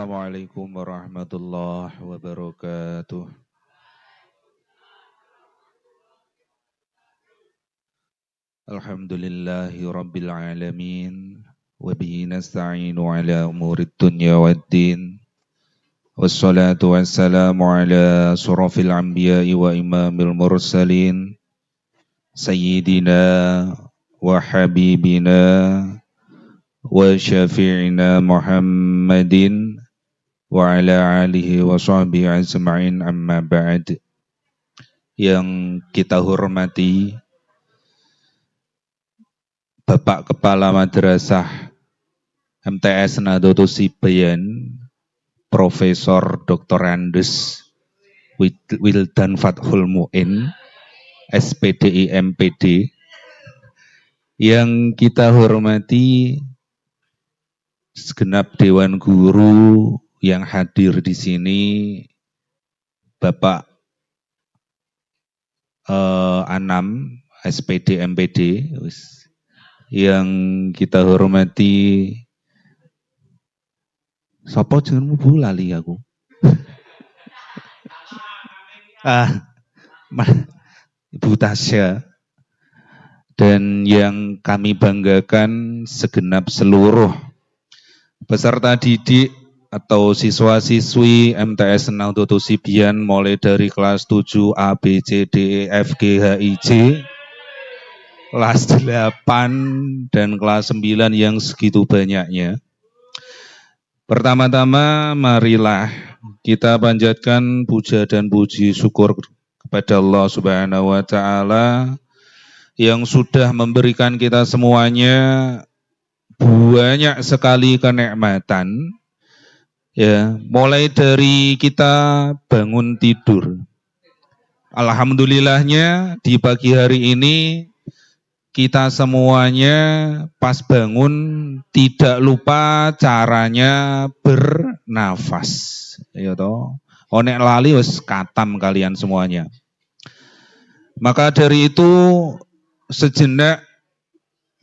Assalamualaikum warahmatullahi wabarakatuh. Alhamdulillahi rabbil alamin. Wabihi nasta'inu ala umurid dunya waddin. Wassalatu wassalamu ala surafil anbiya'i wa imamil mursalin. Sayyidina wa habibina wa syafi'ina Muhammadin wa ala alihi wa sahbihi ajma'in amma ba'd. Yang kita hormati Bapak Kepala Madrasah MTS Nahdlatul Sibian Profesor Dr. Andes Wildan Fathul Mu'in SPDI MPD, yang kita hormati segenap Dewan Guru yang hadir di sini, Bapak Anam SPD MPD, yang kita hormati sapa jenengmu Bu, lali aku. Ibu Tasya, dan yang kami banggakan segenap seluruh peserta didik atau siswa-siswi MTS Nahdlatul Sibian mulai dari kelas 7 A, B, C, D, E, F, G, H, I, J, kelas 8 dan kelas 9 yang segitu banyaknya. Pertama-tama marilah kita panjatkan puja dan puji syukur kepada Allah Subhanahu wa taala yang sudah memberikan kita semuanya banyak sekali kenikmatan, ya, mulai dari kita bangun tidur. Alhamdulillahnya di pagi hari ini kita semuanya pas bangun tidak lupa caranya bernafas, ya toh. Onek lali wis katam kalian semuanya. Maka dari itu sejenak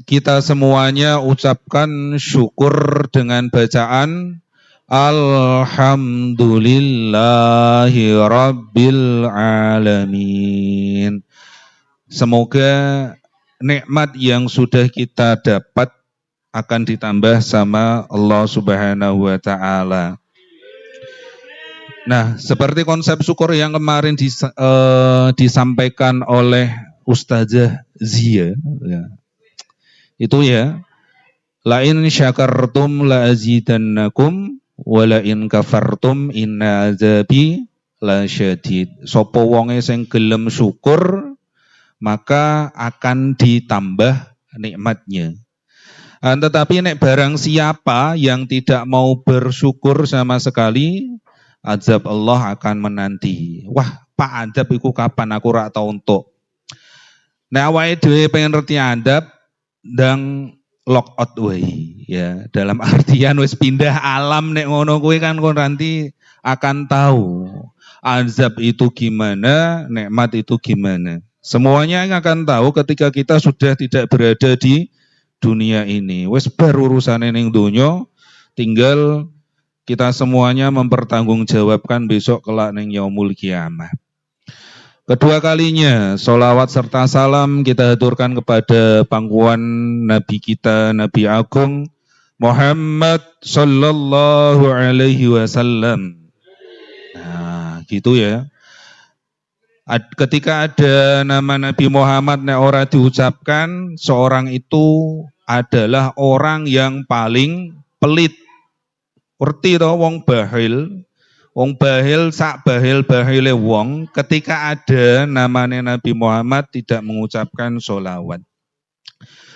kita semuanya ucapkan syukur dengan bacaan Alhamdulillahi Rabbil Alamin. Semoga nikmat yang sudah kita dapat akan ditambah sama Allah Subhanahu wa taala. Nah, seperti konsep syukur yang kemarin disampaikan oleh Ustazah Zia, ya. Itu ya, la in syakartum la azidannakum wa la in kafartum inna azabi la syadid. Sapa wonge sing gelem syukur maka akan ditambah nikmatnya. Tetapi nek barang siapa yang tidak mau bersyukur sama sekali, azab Allah akan menanti. Wah, Pak, azab iku kapan, aku ora tau entuk. Nek awake dhewe pengen ngerti adab ndang lock out wae, ya. Dalam artian wis pindah alam nek ngono kuwi kan kon nanti akan tahu azab itu gimana, nikmat itu gimana. Semuanya akan tahu ketika kita sudah tidak berada di dunia ini. Wis bar urusane ning donya, tinggal kita semuanya mempertanggungjawabkan besok kelak ning yaumul kiamah. Kedua kalinya, sholawat serta salam kita haturkan kepada pangkuan Nabi kita, Nabi Agung Muhammad Sallallahu Alaihi Wasallam. Nah, gitu ya. Ketika ada nama Nabi Muhammad nek ora diucapkan, seorang itu adalah orang yang paling pelit. Ngerti to wong bahil? Wong bahil sak bahil-bahile wong, ketika ada namanya Nabi Muhammad tidak mengucapkan sholawat.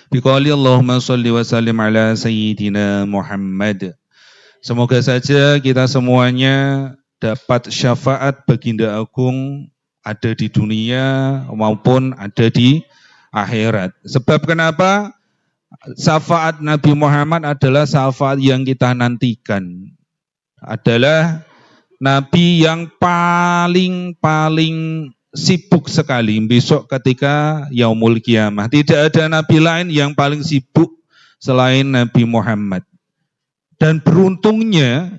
Biqali Allahumma sholli wa sallim ala sayyidina Muhammad. Semoga saja kita semuanya dapat syafaat baginda agung ada di dunia maupun ada di akhirat. Sebab kenapa? Syafaat Nabi Muhammad adalah syafaat yang kita nantikan. Adalah Nabi yang paling sibuk sekali besok ketika yaumul kiamah. Tidak ada Nabi lain yang paling sibuk selain Nabi Muhammad. Dan beruntungnya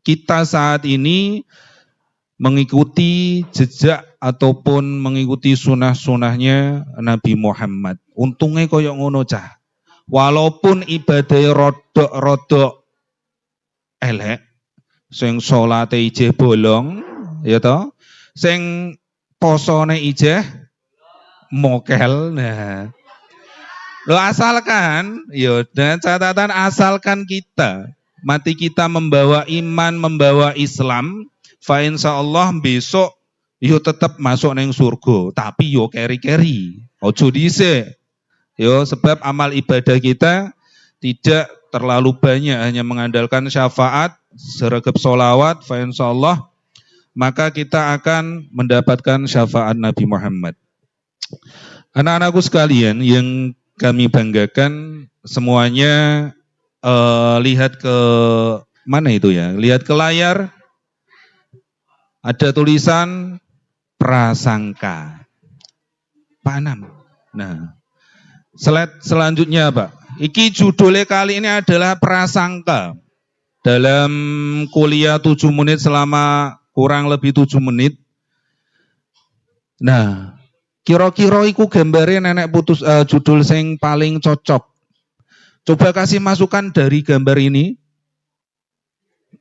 kita saat ini mengikuti jejak ataupun mengikuti sunah-sunahnya Nabi Muhammad. Untungnya koyok ngono cah. Walaupun ibadah rodok-rodok elek, sing salate ijeh bolong, ya toh, sing posone ijeh mokel. Nah, lo asalkan, yo, dan catatan asalkan kita, mati kita membawa iman, membawa Islam, fa insyaallah besok yo tetap masuk neng surga, tapi yo keri-keri, ojo dhisik. Yo sebab amal ibadah kita tidak terlalu banyak, hanya mengandalkan syafaat, seragap solawat, fa insyaallah maka kita akan mendapatkan syafaat Nabi Muhammad. Anak-anakku sekalian yang kami banggakan, semuanya lihat ke mana itu ya? Lihat ke layar. Ada tulisan prasangka. Pak Anam. Nah, slide selanjutnya Pak. Iki judulnya kali ini adalah prasangka. Dalam kuliah 7 menit selama kurang lebih 7 menit. Nah, kira-kira iku gambare nenek putus judul sing paling cocok. Coba kasih masukan dari gambar ini.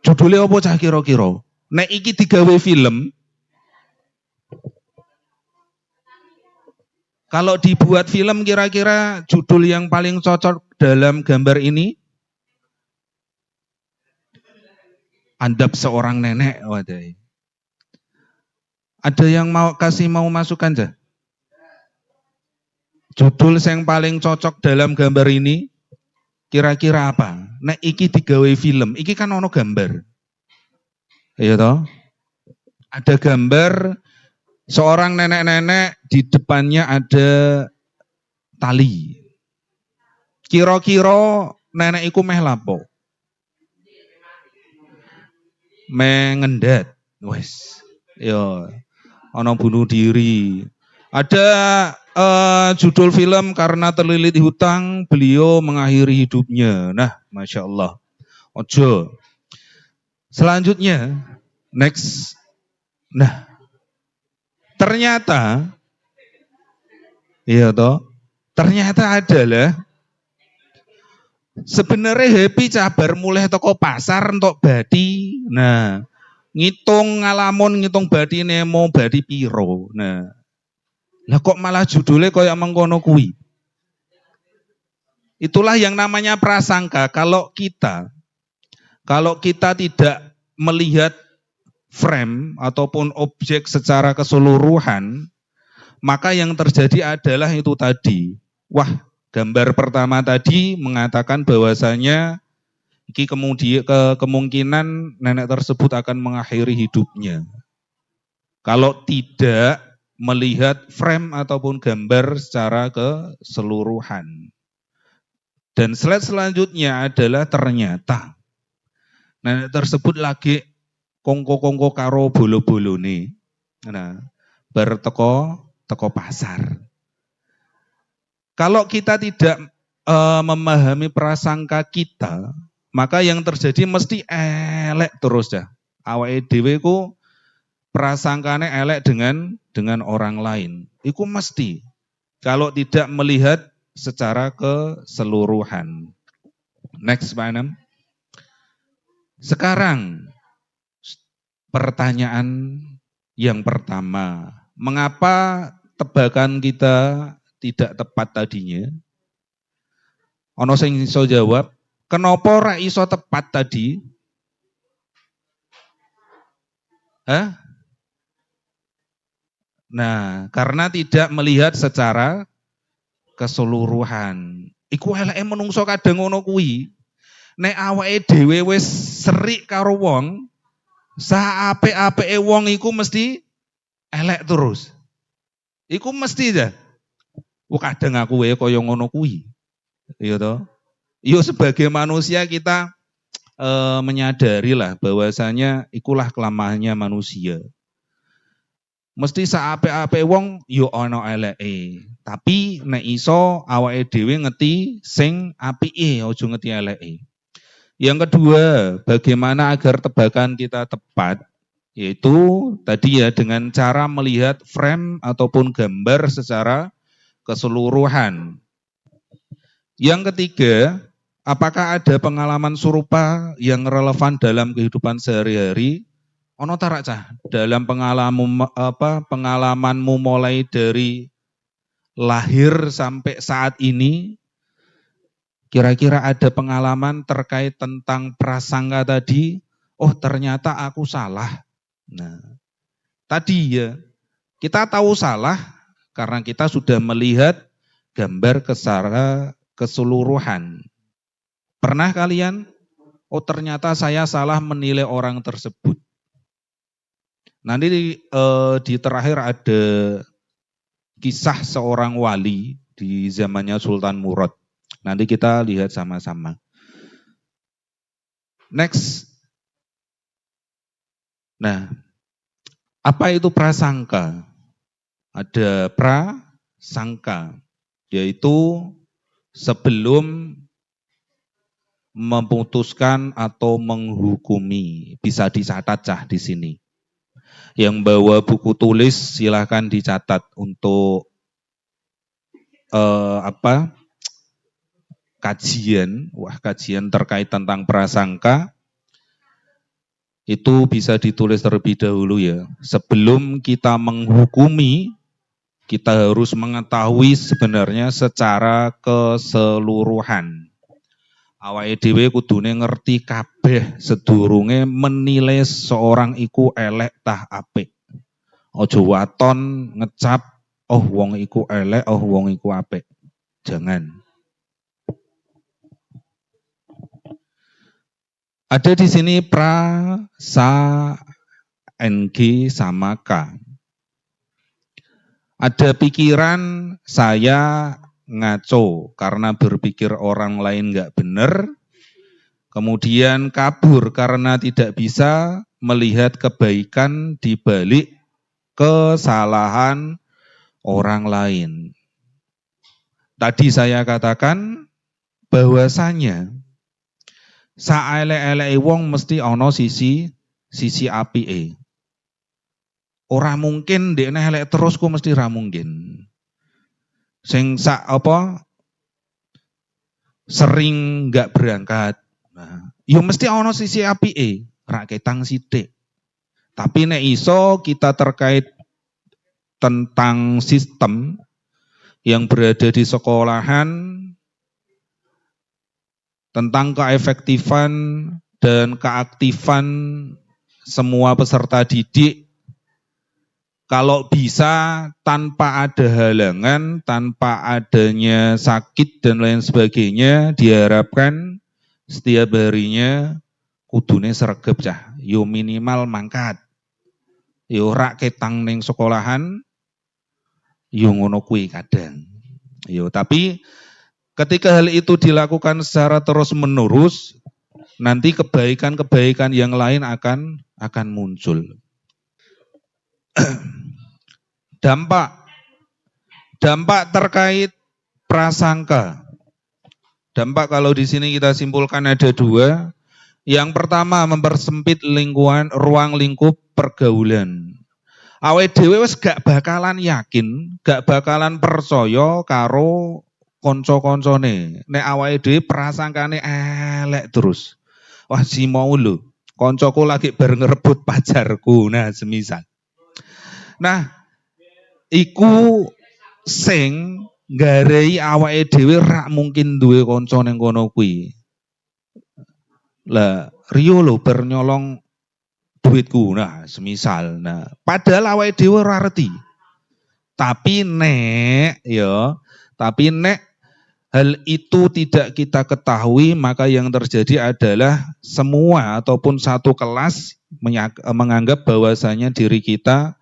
Judulnya apa cah kira-kira? Nek iki digawe film, kalau dibuat film kira-kira judul yang paling cocok dalam gambar ini? Andap seorang nenek, wadai. Ada yang mau masukan cah? Judul yang paling cocok dalam gambar ini kira-kira apa? Nek iki digawe film, iki kan ono gambar. Iya toh? Ada gambar seorang nenek-nenek di depannya ada tali. Kira-kira nenek iku meh lapo? Mengendat. Wes. Yo. Ono bunuh diri. Ada judul film karena terlilit hutang beliau mengakhiri hidupnya. Nah, masya Allah. Ojo. Selanjutnya, next. Nah, ternyata, iya toh, ternyata adalah sebenarnya Happy cabar mulai toko pasar untuk badi. Nah, ngitung ngalamun ngitung badi nemo badi piro. Nah, lah kok malah judulnya kayak mengkono kui. Itulah yang namanya prasangka. Kalau kita tidak melihat frame ataupun objek secara keseluruhan, maka yang terjadi adalah itu tadi. Wah, gambar pertama tadi mengatakan bahwasanya kemungkinan nenek tersebut akan mengakhiri hidupnya. Kalau tidak melihat frame ataupun gambar secara keseluruhan. Dan slide selanjutnya adalah ternyata nenek tersebut lagi kongko-kongko karo bolo-bolo nih. Nah, teko pasar. Kalau kita tidak memahami prasangka kita, maka yang terjadi mesti elek terus ya. Awake dhewe ku prasangkane elek dengan orang lain. Iku mesti kalau tidak melihat secara keseluruhan. Next Pak Anam. Sekarang pertanyaan yang pertama, mengapa tebakan kita tidak tepat tadinya? Ono sing iso jawab, kenapa ora iso tepat tadi? Hah? Nah, karena tidak melihat secara keseluruhan. Iku eleke menungso kadang ngono kuwi. Nek awake dhewe wis serik karo wong, sa apik-apike wong iku mesti elek terus. Iku mesti ya. Kadang aku wae kaya ngono kuwi. Iya toh? Yo sebagai manusia kita menyadari lah bahwasanya ikulah kelemahannya manusia. Mesti saapik-apik wong yo ana eleke. Tapi nek iso awake dhewe ngeti sing apike aja ngeti eleke. Yang kedua, bagaimana agar tebakan kita tepat? Yaitu tadi ya dengan cara melihat frame ataupun gambar secara keseluruhan. Yang ketiga, apakah ada pengalaman serupa yang relevan dalam kehidupan sehari-hari? Ono tarak cah dalam pengalamanmu mulai dari lahir sampai saat ini, kira-kira ada pengalaman terkait tentang prasangka tadi? Oh ternyata aku salah. Nah, tadi ya, kita tahu salah karena kita sudah melihat gambar secara keseluruhan. Pernah kalian, oh ternyata saya salah menilai orang tersebut. Nanti di terakhir ada kisah seorang wali di zamannya Sultan Murad. Nanti kita lihat sama-sama. Next. Nah, apa itu prasangka? Ada prasangka, yaitu sebelum memutuskan atau menghukumi. Bisa dicatat cah di sini. Yang bawa buku tulis silahkan dicatat untuk kajian terkait tentang prasangka. Itu bisa ditulis terlebih dahulu ya. Sebelum kita menghukumi, kita harus mengetahui sebenarnya secara keseluruhan. Awake dhewe kudune ngerti kabeh sedurunge menilai seorang iku elek tah apik. Aja waton ngecap, oh wong iku elek, oh wong iku apik. Jangan. Ada di sini pra, sa, ng sama k. Ada pikiran saya ngaco karena berpikir orang lain nggak benar, kemudian kabur karena tidak bisa melihat kebaikan di balik kesalahan orang lain. Tadi saya katakan bahwasanya saelek-eleke wong mesti ana sisi apike. Ora mungkin dekne elek terus ku mesti ra mungkin. Sing sering nggak berangkat. Nah, ya mesti ana sisi apike, ra ketang sithik. Tapi nek iso kita terkait tentang sistem yang berada di sekolahan, tentang keefektifan dan keaktifan semua peserta didik, kalau bisa tanpa ada halangan, tanpa adanya sakit dan lain sebagainya, diharapkan setiap harinya kudune sregep cah, yo minimal mangkat. Yo rak ketang ning sekolahan, yo ngono kuwi kadang. Yo tapi ketika hal itu dilakukan secara terus-menerus, nanti kebaikan-kebaikan yang lain akan muncul. Dampak terkait prasangka. Dampak kalau di sini kita simpulkan ada dua. Yang pertama mempersempit ruang lingkup pergaulan. Awake dhewe wis gak bakalan yakin, gak bakalan percaya karo kanca-kancane. Nek awake dhewe prasangkane elek terus. Wah si mau lho, kancaku lagi bareng ngerebut pacarku. Nah, semisal. Nah, iku sing nggarai awake dhewe rak mungkin duwe kanca ning kono kuwi. Lah, Rio lho bar nyolong duitku. Nah, semisal. Nah, padahal awake dhewe ora ngerti. Tapi nek hal itu tidak kita ketahui, maka yang terjadi adalah semua ataupun satu kelas menganggap bahwasanya diri kita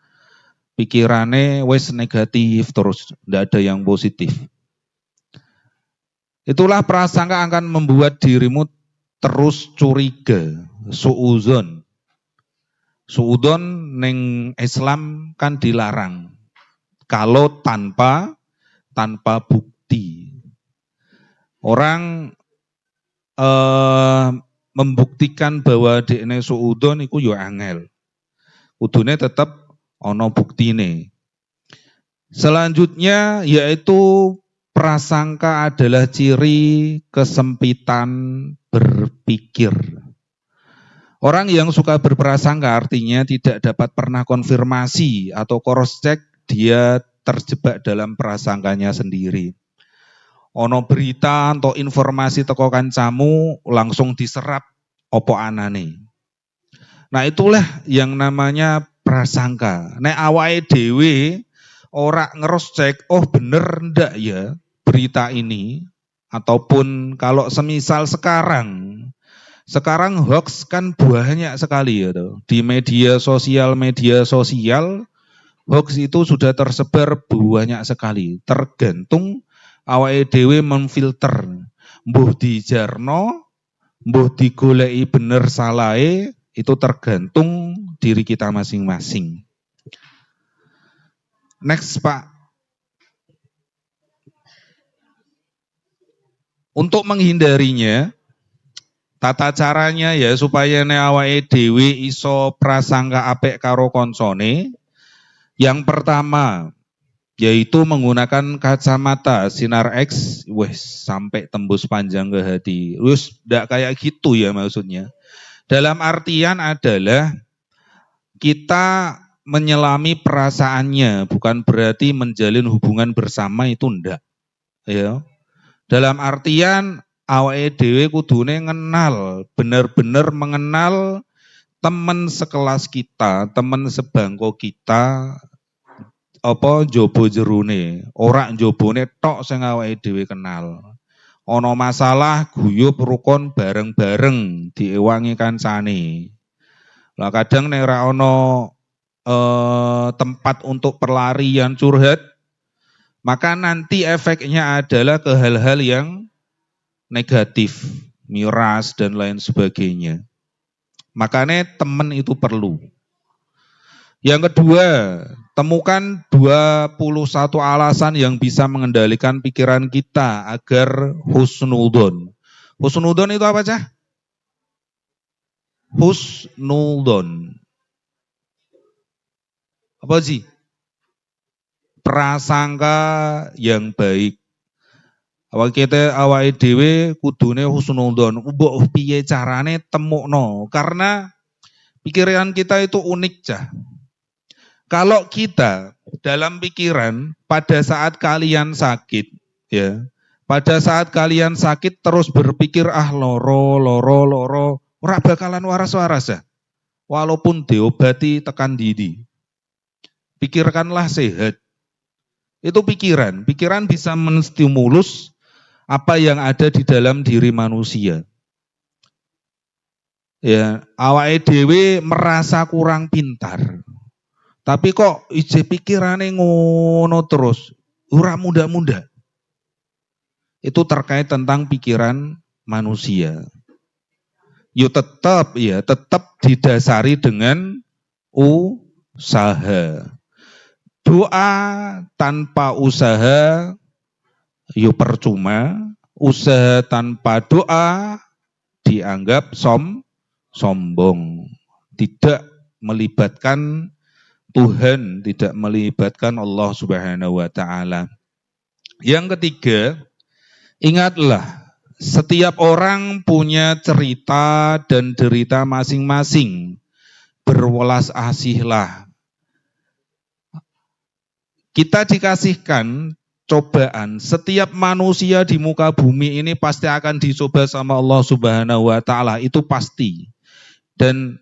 pikirannya wes negatif terus, tidak ada yang positif. Itulah prasangka akan membuat dirimu terus curiga, suudzon. Suudzon neng Islam kan dilarang. Kalau tanpa bukti. Orang membuktikan bahwa dekne suudon iku yo angel. Kudune tetep ana buktine. Selanjutnya yaitu prasangka adalah ciri kesempitan berpikir. Orang yang suka berprasangka artinya tidak dapat pernah konfirmasi atau cross check, dia terjebak dalam prasangkanya sendiri. Ono berita atau informasi teko kancamu langsung diserap opo anane. Nah itulah yang namanya prasangka. Nek awake dhewe ora ngeros cek, oh bener ndak ya berita ini, ataupun kalau semisal sekarang hoax kan banyak sekali ya tuh. Di media sosial hoax itu sudah tersebar banyak sekali. Tergantung awake dhewe memfilter. Mbuh dijarno, mbuh digoleki bener salahe, itu tergantung diri kita masing-masing. Next, Pak. Untuk menghindarinya, tata caranya ya supaya awake dhewe iso prasangka apik karo koncone. Yang pertama yaitu menggunakan kacamata sinar X, sampai tembus panjang ke hati. Ndak kayak gitu ya maksudnya. Dalam artian adalah kita menyelami perasaannya, bukan berarti menjalin hubungan bersama, itu ndak. Ya. Dalam artian awake dhewe kudune ngenal, benar-benar mengenal teman sekelas kita, teman sebangko kita, apa jobo jerune, ora jobone tok sing awake dhewe kenal. Ana masalah guyub rukun bareng-bareng diewangi kancane. Lah kadang nek ora ana tempat untuk pelarian curhat, maka nanti efeknya adalah ke hal-hal yang negatif, miras dan lain sebagainya. Makanya teman itu perlu. Yang kedua, temukan 21 alasan yang bisa mengendalikan pikiran kita agar husnudon. Husnudon itu apa, Cah? Husnudon. Apa sih? Prasangka yang baik. Awake dhewe kudune husnudon. Mbok piye carane temukno? Karena pikiran kita itu unik, Cah. Kalau kita dalam pikiran pada saat kalian sakit, ya, pada saat kalian sakit terus berpikir loro, ora bakalan waras-waras ya. Walaupun diobati tekan didi. Pikirkanlah sehat. Itu pikiran. Pikiran bisa menstimulus apa yang ada di dalam diri manusia. Ya, awake dhewe merasa kurang pintar. Tapi kok ije pikirane ngono terus, ora muda-muda. Itu terkait tentang pikiran manusia. Tetap didasari dengan usaha. Doa tanpa usaha percuma. Usaha tanpa doa dianggap sombong. Tidak melibatkan Tuhan, tidak melibatkan Allah Subhanahu wa taala. Yang ketiga, ingatlah setiap orang punya cerita dan derita masing-masing. Berwelas asihlah. Kita dikasihkan cobaan. Setiap manusia di muka bumi ini pasti akan dicoba sama Allah Subhanahu wa taala, itu pasti. Dan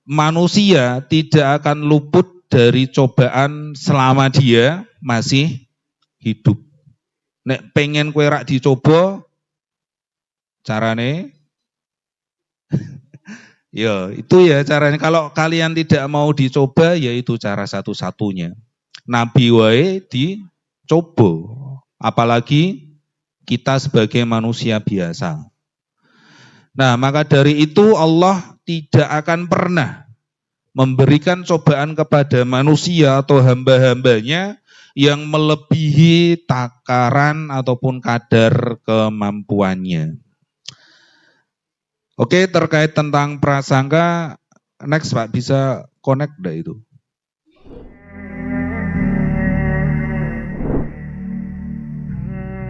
manusia tidak akan luput dari cobaan selama dia masih hidup. Nek pengen kowe rak dicoba, carane ya itu ya caranya. Kalau kalian tidak mau dicoba, ya itu cara satu-satunya. Nabi wae dicoba, apalagi kita sebagai manusia biasa. Nah, maka dari itu Allah tidak akan pernah memberikan cobaan kepada manusia atau hamba-hambanya yang melebihi takaran ataupun kadar kemampuannya. Oke, terkait tentang prasangka, next Pak, bisa connect dah itu.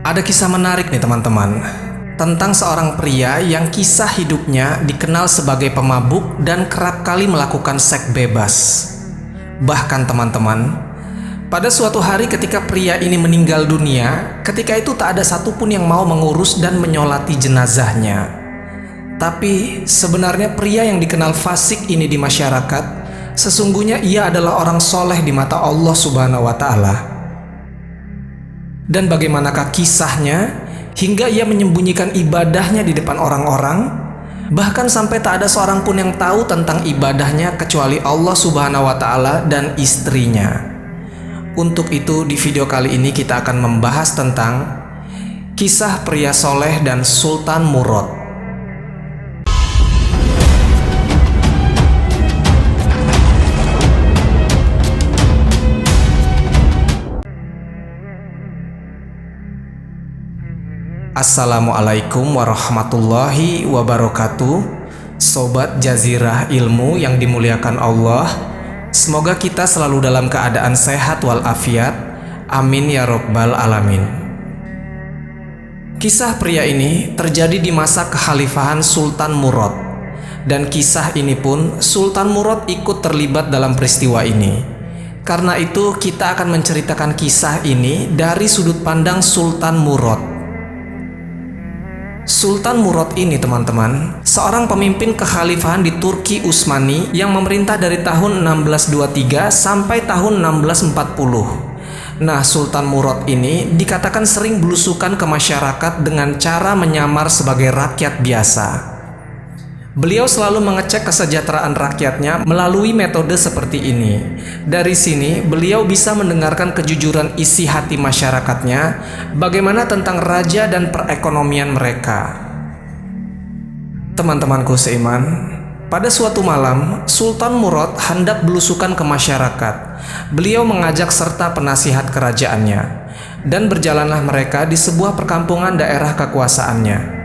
Ada kisah menarik nih teman-teman, tentang seorang pria yang kisah hidupnya dikenal sebagai pemabuk dan kerap kali melakukan seks bebas. Bahkan teman-teman, pada suatu hari ketika pria ini meninggal dunia, ketika itu tak ada satupun yang mau mengurus dan menyolati jenazahnya. Tapi sebenarnya pria yang dikenal fasik ini di masyarakat, sesungguhnya ia adalah orang soleh di mata Allah Subhanahu wa Ta'ala. Dan bagaimanakah kisahnya hingga ia menyembunyikan ibadahnya di depan orang-orang, bahkan sampai tak ada seorang pun yang tahu tentang ibadahnya kecuali Allah Subhanahu wa Ta'ala dan istrinya. Untuk itu di video kali ini kita akan membahas tentang kisah pria soleh dan Sultan Murad. Assalamualaikum warahmatullahi wabarakatuh. Sobat Jazirah Ilmu yang dimuliakan Allah, semoga kita selalu dalam keadaan sehat walafiat. Amin ya rabbal alamin. Kisah pria ini terjadi di masa kekhalifahan Sultan Murad, dan kisah ini pun Sultan Murad ikut terlibat dalam peristiwa ini. Karena itu kita akan menceritakan kisah ini dari sudut pandang Sultan Murad. Sultan Murad ini teman-teman, seorang pemimpin kekhalifahan di Turki Utsmani yang memerintah dari tahun 1623 sampai tahun 1640. Nah, Sultan Murad ini dikatakan sering belusukan ke masyarakat dengan cara menyamar sebagai rakyat biasa. Beliau selalu mengecek kesejahteraan rakyatnya melalui metode seperti ini. Dari sini, beliau bisa mendengarkan kejujuran isi hati masyarakatnya, bagaimana tentang raja dan perekonomian mereka. Teman-temanku seiman, pada suatu malam, Sultan Murad hendak belusukan ke masyarakat. Beliau mengajak serta penasihat kerajaannya, dan berjalanlah mereka di sebuah perkampungan daerah kekuasaannya.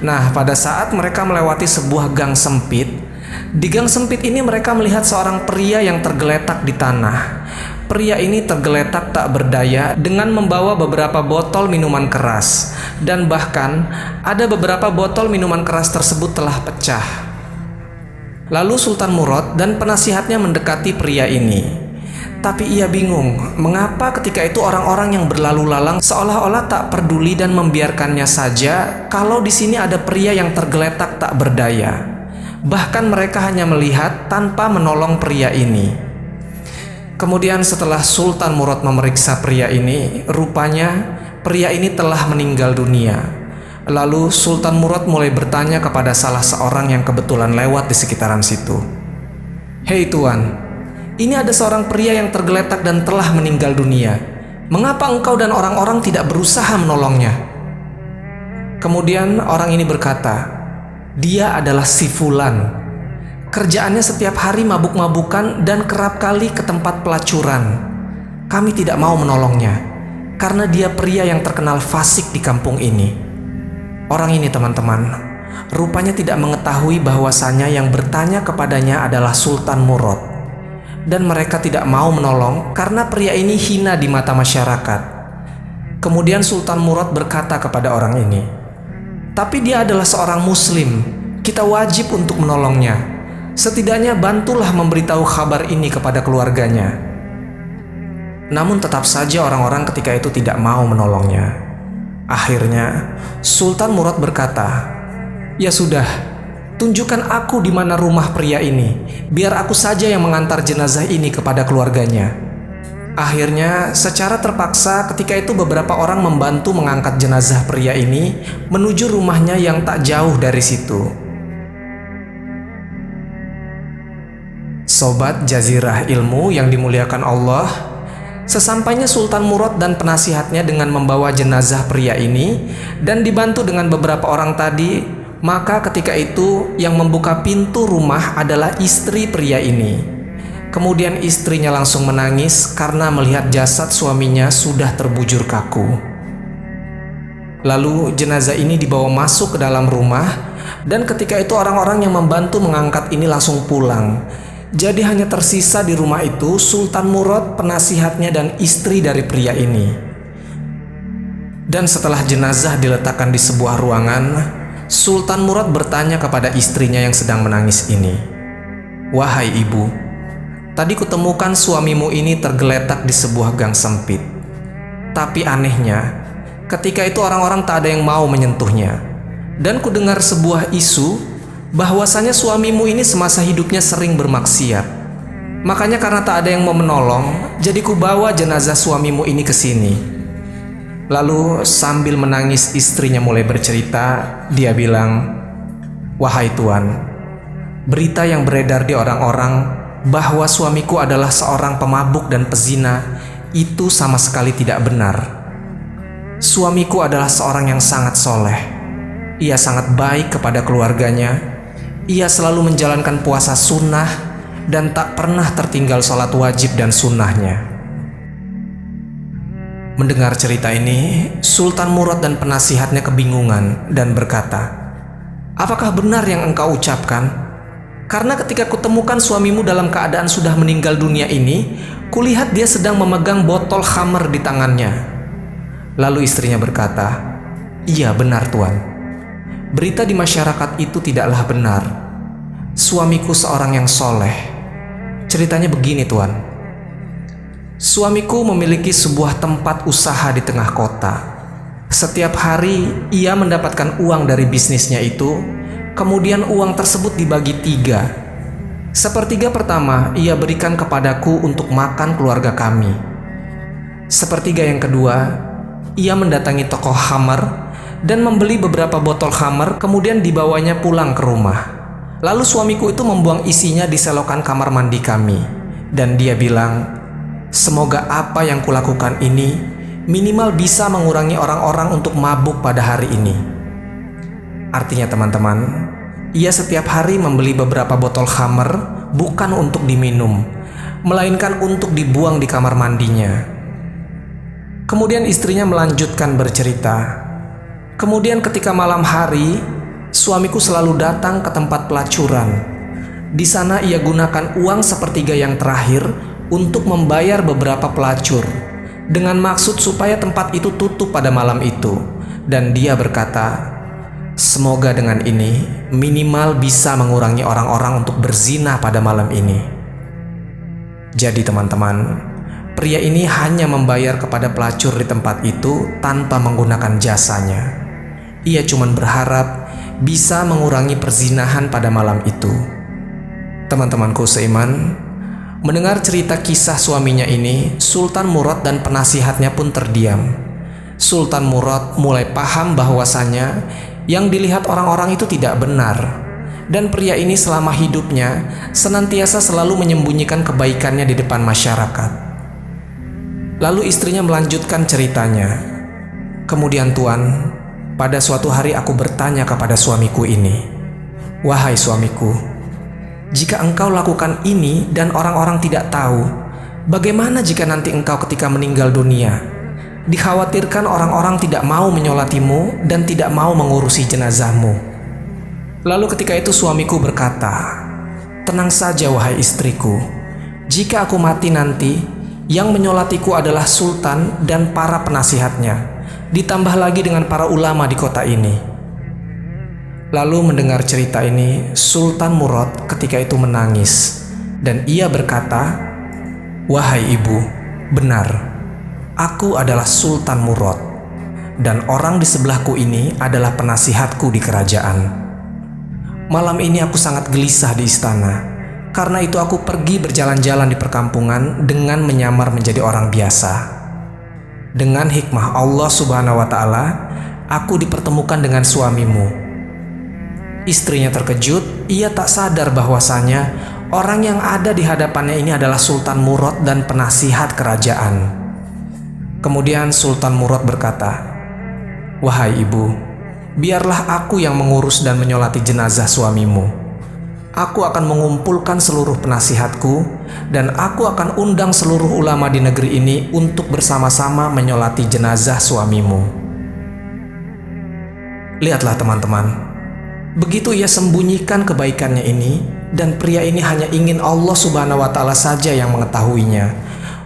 Nah, pada saat mereka melewati sebuah gang sempit, di gang sempit ini mereka melihat seorang pria yang tergeletak di tanah. Pria ini tergeletak tak berdaya dengan membawa beberapa botol minuman keras, dan bahkan ada beberapa botol minuman keras tersebut telah pecah. Lalu Sultan Murad dan penasihatnya mendekati pria ini. Tapi ia bingung, mengapa ketika itu orang-orang yang berlalu lalang seolah-olah tak peduli dan membiarkannya saja kalau di sini ada pria yang tergeletak tak berdaya. Bahkan mereka hanya melihat tanpa menolong pria ini. Kemudian setelah Sultan Murad memeriksa pria ini, rupanya pria ini telah meninggal dunia. Lalu Sultan Murad mulai bertanya kepada salah seorang yang kebetulan lewat di sekitaran situ. "Hei tuan, ini ada seorang pria yang tergeletak dan telah meninggal dunia. Mengapa engkau dan orang-orang tidak berusaha menolongnya?" Kemudian orang ini berkata, "Dia adalah si Fulan. Kerjaannya setiap hari mabuk-mabukan dan kerap kali ke tempat pelacuran. Kami tidak mau menolongnya, karena dia pria yang terkenal fasik di kampung ini." Orang ini teman-teman, rupanya tidak mengetahui bahwasanya yang bertanya kepadanya adalah Sultan Murad. Dan mereka tidak mau menolong karena pria ini hina di mata masyarakat. Kemudian Sultan Murad berkata kepada orang ini, "Tapi dia adalah seorang muslim, kita wajib untuk menolongnya. Setidaknya bantulah memberitahu kabar ini kepada keluarganya." Namun tetap saja orang-orang ketika itu tidak mau menolongnya. Akhirnya Sultan Murad berkata, "Ya sudah, tunjukkan aku di mana rumah pria ini, biar aku saja yang mengantar jenazah ini kepada keluarganya." Akhirnya, secara terpaksa ketika itu beberapa orang membantu mengangkat jenazah pria ini menuju rumahnya yang tak jauh dari situ. Sobat Jazirah Ilmu yang dimuliakan Allah, sesampainya Sultan Murad dan penasihatnya dengan membawa jenazah pria ini dan dibantu dengan beberapa orang tadi, maka ketika itu yang membuka pintu rumah adalah istri pria ini. Kemudian istrinya langsung menangis karena melihat jasad suaminya sudah terbujur kaku. Lalu jenazah ini dibawa masuk ke dalam rumah Dan ketika itu orang-orang yang membantu mengangkat ini langsung pulang. Jadi hanya tersisa di rumah itu Sultan Murad, penasihatnya, dan istri dari pria ini. Dan setelah jenazah diletakkan di sebuah ruangan, Sultan Murad bertanya kepada istrinya yang sedang menangis ini, "Wahai ibu, tadi kutemukan suamimu ini tergeletak di sebuah gang sempit. Tapi anehnya, ketika itu orang-orang tak ada yang mau menyentuhnya. Dan kudengar sebuah isu bahwasanya suamimu ini semasa hidupnya sering bermaksiat. Makanya karena tak ada yang mau menolong, jadi kubawa jenazah suamimu ini ke sini." Lalu sambil menangis istrinya mulai bercerita. Dia bilang, "Wahai Tuan, berita yang beredar di orang-orang bahwa suamiku adalah seorang pemabuk dan pezina itu sama sekali tidak benar. Suamiku adalah seorang yang sangat soleh. Ia sangat baik kepada keluarganya. Ia selalu menjalankan puasa sunnah dan tak pernah tertinggal sholat wajib dan sunnahnya." Mendengar cerita ini, Sultan Murad dan penasihatnya kebingungan dan berkata, "Apakah benar yang engkau ucapkan? Karena ketika kutemukan suamimu dalam keadaan sudah meninggal dunia ini, kulihat dia sedang memegang botol khamr di tangannya." Lalu istrinya berkata, "Iya benar Tuan. Berita di masyarakat itu tidaklah benar. Suamiku seorang yang soleh. Ceritanya begini Tuan. Suamiku memiliki sebuah tempat usaha di tengah kota. Setiap hari ia mendapatkan uang dari bisnisnya itu, kemudian uang tersebut dibagi 3. Sepertiga pertama ia berikan kepadaku untuk makan keluarga kami. Sepertiga yang kedua, ia mendatangi toko khamr dan membeli beberapa botol khamr, kemudian dibawanya pulang ke rumah. Lalu suamiku itu membuang isinya di selokan kamar mandi kami. Dan dia bilang, 'Semoga apa yang kulakukan ini minimal bisa mengurangi orang-orang untuk mabuk pada hari ini.' Artinya teman-teman, ia setiap hari membeli beberapa botol khamr bukan untuk diminum, melainkan untuk dibuang di kamar mandinya. Kemudian istrinya melanjutkan bercerita, "Kemudian ketika malam hari, suamiku selalu datang ke tempat pelacuran. Di sana ia gunakan uang sepertiga yang terakhir untuk membayar beberapa pelacur, dengan maksud supaya tempat itu tutup pada malam itu. Dan dia berkata, 'Semoga dengan ini minimal bisa mengurangi orang-orang untuk berzina pada malam ini.' Jadi teman-teman, pria ini hanya membayar kepada pelacur di tempat itu tanpa menggunakan jasanya. Ia cuma berharap bisa mengurangi perzinahan pada malam itu." Teman-temanku seiman, mendengar cerita kisah suaminya ini, Sultan Murad dan penasihatnya pun terdiam. Sultan Murad mulai paham bahwasanya yang dilihat orang-orang itu tidak benar, dan pria ini selama hidupnya senantiasa selalu menyembunyikan kebaikannya di depan masyarakat. Lalu istrinya melanjutkan ceritanya, "Kemudian Tuan, pada suatu hari aku bertanya kepada suamiku ini, 'Wahai suamiku, jika engkau lakukan ini dan orang-orang tidak tahu, bagaimana jika nanti engkau ketika meninggal dunia? Dikhawatirkan orang-orang tidak mau menyolatimu dan tidak mau mengurusi jenazahmu.' Lalu ketika itu suamiku berkata, 'Tenang saja wahai istriku, jika aku mati nanti, yang menyolatiku adalah sultan dan para penasihatnya, ditambah lagi dengan para ulama di kota ini.' Lalu mendengar cerita ini, Sultan Murad ketika itu menangis, dan ia berkata, 'Wahai ibu, benar, aku adalah Sultan Murad, dan orang di sebelahku ini adalah penasihatku di kerajaan. Malam ini aku sangat gelisah di istana, karena itu aku pergi berjalan-jalan di perkampungan dengan menyamar menjadi orang biasa. Dengan hikmah Allah Subhanahu wa Ta'ala, aku dipertemukan dengan suamimu.' Istrinya terkejut, ia tak sadar bahwasanya orang yang ada di hadapannya ini adalah Sultan Murad dan penasihat kerajaan. Kemudian Sultan Murad berkata, "Wahai ibu, biarlah aku yang mengurus dan menyolati jenazah suamimu. Aku akan mengumpulkan seluruh penasihatku dan aku akan undang seluruh ulama di negeri ini untuk bersama-sama menyolati jenazah suamimu." Lihatlah teman-teman, Begitu ia sembunyikan kebaikannya ini, dan pria ini hanya ingin Allah Subhanahu wa Ta'ala saja yang mengetahuinya,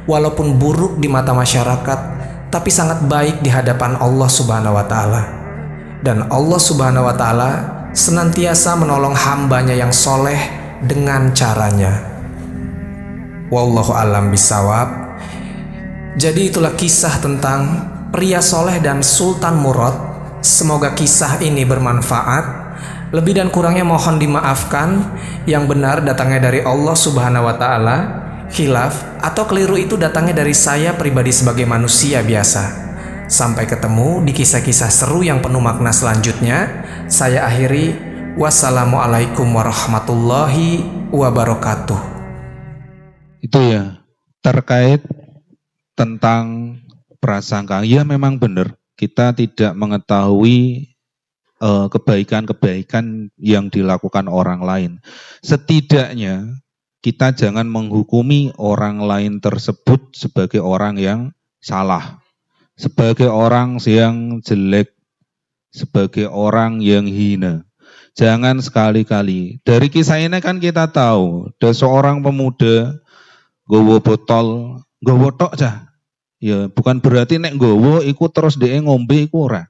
walaupun buruk di mata masyarakat, tapi sangat baik di hadapan Allah Subhanahu wa Ta'ala. Dan Allah Subhanahu wa Ta'ala senantiasa menolong hambanya yang soleh dengan caranya. Wallahu a'lam bishawab. Jadi itulah kisah tentang pria soleh dan Sultan Murad. Semoga kisah ini bermanfaat. Lebih dan kurangnya mohon dimaafkan. Yang benar datangnya dari Allah Subhanahu wa Ta'ala. Khilaf atau keliru itu datangnya dari saya pribadi sebagai manusia biasa. Sampai ketemu di kisah-kisah seru yang penuh makna selanjutnya. Saya akhiri. Wassalamualaikum warahmatullahi wabarakatuh. Itu ya, terkait tentang prasangka. Ya memang benar, kita tidak mengetahui kebaikan-kebaikan yang dilakukan orang lain. Setidaknya kita jangan menghukumi orang lain tersebut sebagai orang yang salah, sebagai orang yang jelek, sebagai orang yang hina. Jangan sekali-kali. Dari kisah ini kan kita tahu, ada seorang pemuda gowo botol, gowo tok cah. Ya, bukan berarti nek gowo iku terus dhek ngombe iku ora.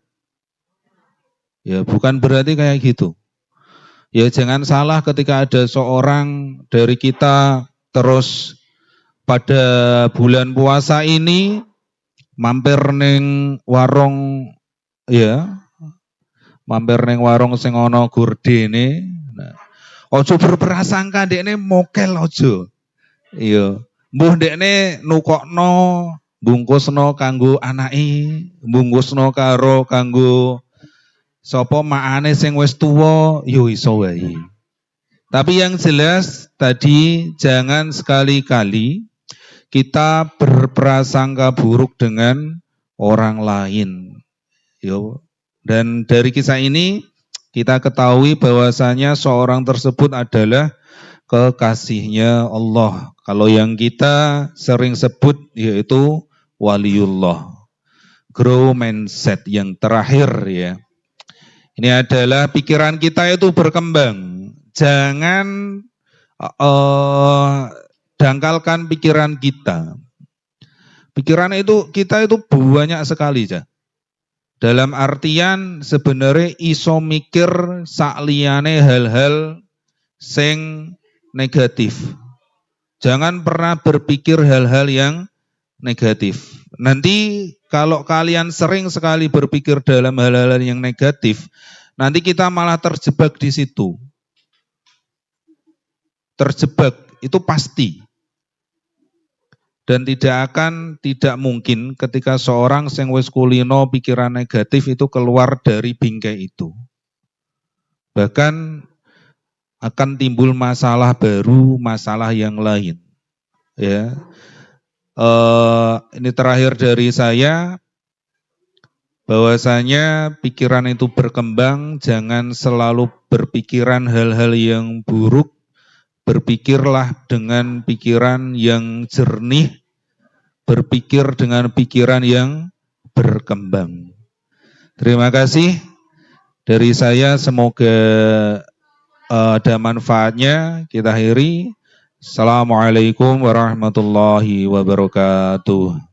Ya, bukan berarti kayak gitu. Ya, jangan salah ketika ada seorang dari kita terus pada bulan puasa ini mampir neng warung, ya, mampir neng warung sing ana gurdene. Nah, ojo berprasangka dekne mokel ojo. Iya, mbuh dekne nukokno, bungkusno kanggo anake, bungkusno karo kanggo sapa makane sing wis tuwa, yo iso wae. Tapi yang jelas tadi jangan sekali-kali kita berprasangka buruk dengan orang lain. Yo. Dan dari kisah ini kita ketahui bahwasanya seorang tersebut adalah kekasihnya Allah. Kalau yang kita sering sebut yaitu waliullah. Grow mindset yang terakhir ya. Ini adalah pikiran kita itu berkembang. Jangan dangkalkan pikiran kita. Pikiran itu kita itu banyak sekali ya. Dalam artian sebenarnya iso mikir sakliyane hal-hal sing negatif. Jangan pernah berpikir hal-hal yang negatif. Nanti kalau kalian sering sekali berpikir dalam hal-hal yang negatif, nanti kita malah terjebak di situ. Terjebak itu pasti. Dan tidak mungkin ketika seorang sing wis kulino pikiran negatif itu keluar dari bingkai itu. Bahkan akan timbul masalah baru, masalah yang lain. Ya, ini terakhir dari saya, bahwasanya pikiran itu berkembang, jangan selalu berpikiran hal-hal yang buruk, berpikirlah dengan pikiran yang jernih, berpikir dengan pikiran yang berkembang. Terima kasih dari saya, semoga ada manfaatnya. Kita akhiri. Assalamualaikum warahmatullahi wabarakatuh.